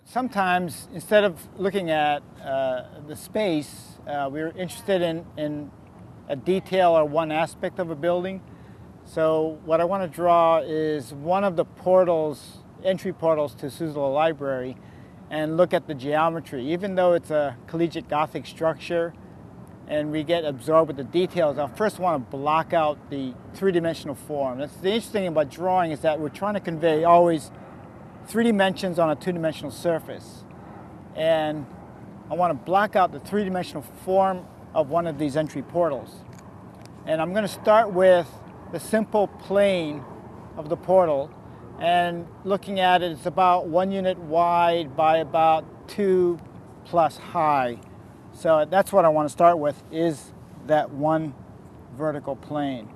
sometimes instead of looking at the space, we're interested in a detail or one aspect of a building. So what I want to draw is one of the portals, entry portals to Suzzallo Library, and look at the geometry. Even though it's a collegiate Gothic structure and we get absorbed with the details, I first want to block out the three-dimensional form. That's the interesting thing about drawing, is that we're trying to convey always three dimensions on a two-dimensional surface. And I want to block out the three-dimensional form of one of these entry portals. And I'm going to start with the simple plane of the portal, and looking at it, it's about 1 unit wide by about 2 plus high. So that's what I want to start with, is that one vertical plane.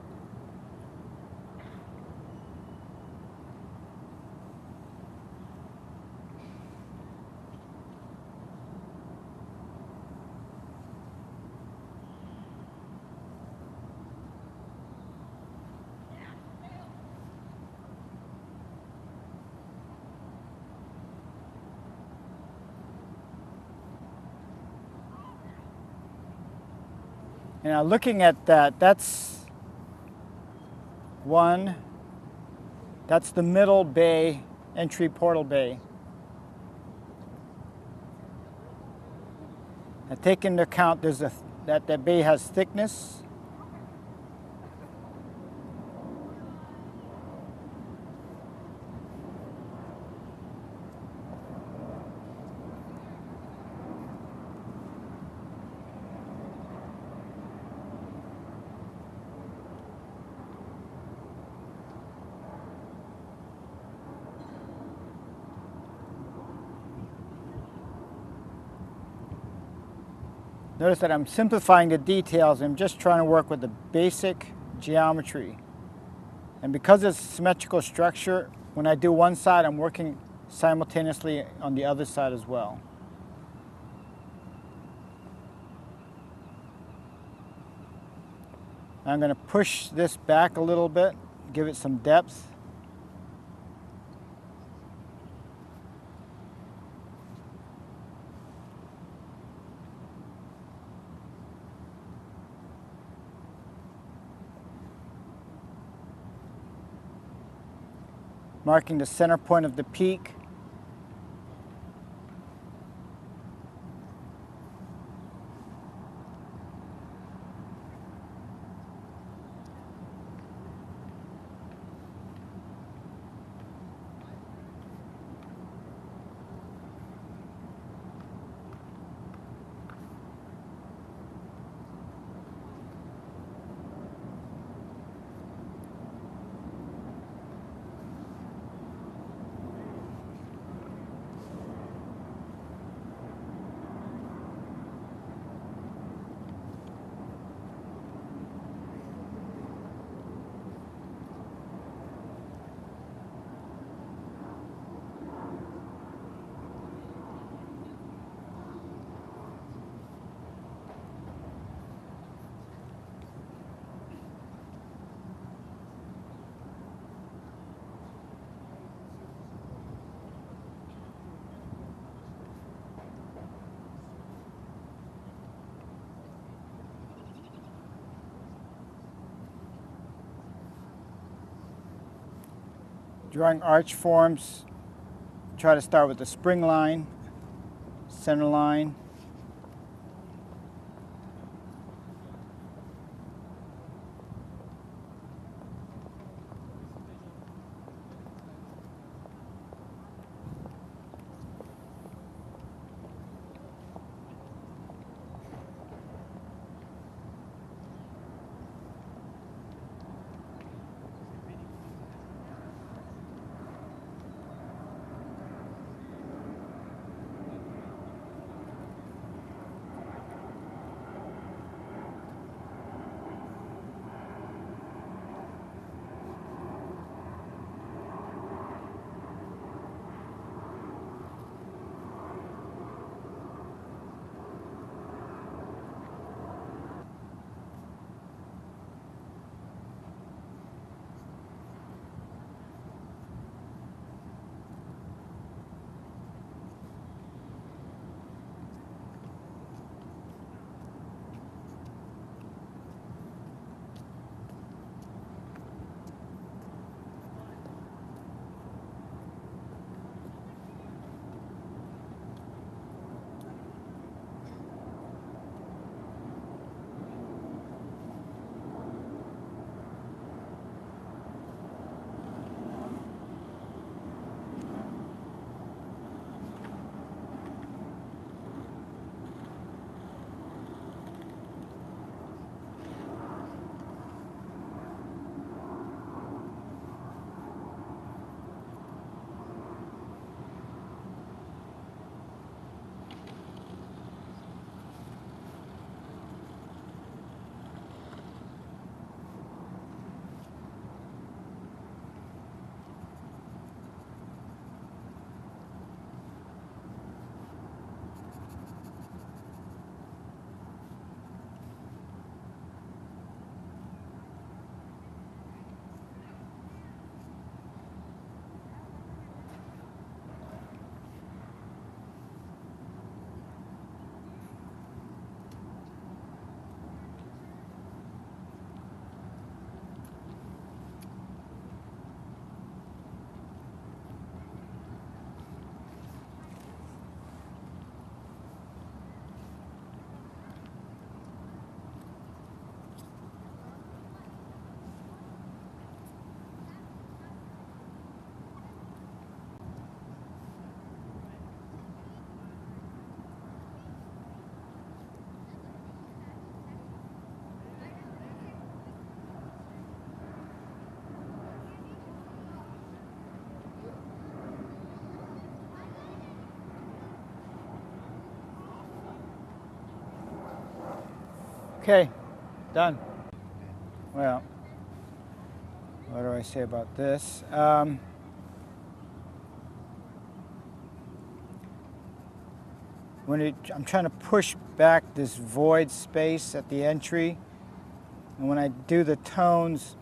Now looking at that, that's the middle bay, entry portal bay. Now take into account that bay has thickness. Notice that I'm simplifying the details. I'm just trying to work with the basic geometry. And because it's a symmetrical structure, when I do one side, I'm working simultaneously on the other side as well. I'm going to push this back a little bit, give it some depth. Marking the center point of the peak. Drawing arch forms, try to start with the spring line, center line. Okay, done. Well, what do I say about this? I'm trying to push back this void space at the entry, and when I do the tones,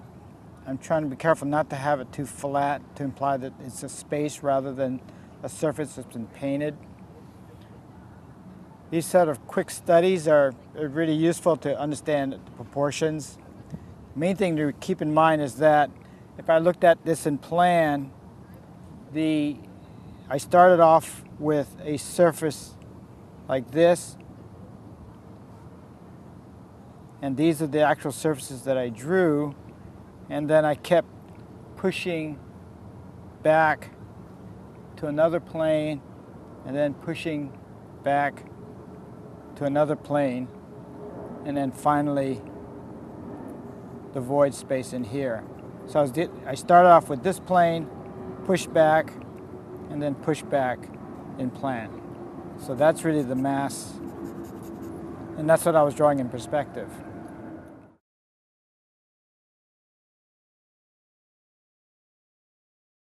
I'm trying to be careful not to have it too flat to imply that it's a space rather than a surface that's been painted. These sort of quick studies are really useful to understand the proportions. Main thing to keep in mind is that if I looked at this in plan, I started off with a surface like this, and these are the actual surfaces that I drew, and then I kept pushing back to another plane and then pushing back to another plane, and then finally the void space in here. So I started off with this plane, push back, and then push back in plan. So that's really the mass, and that's what I was drawing in perspective.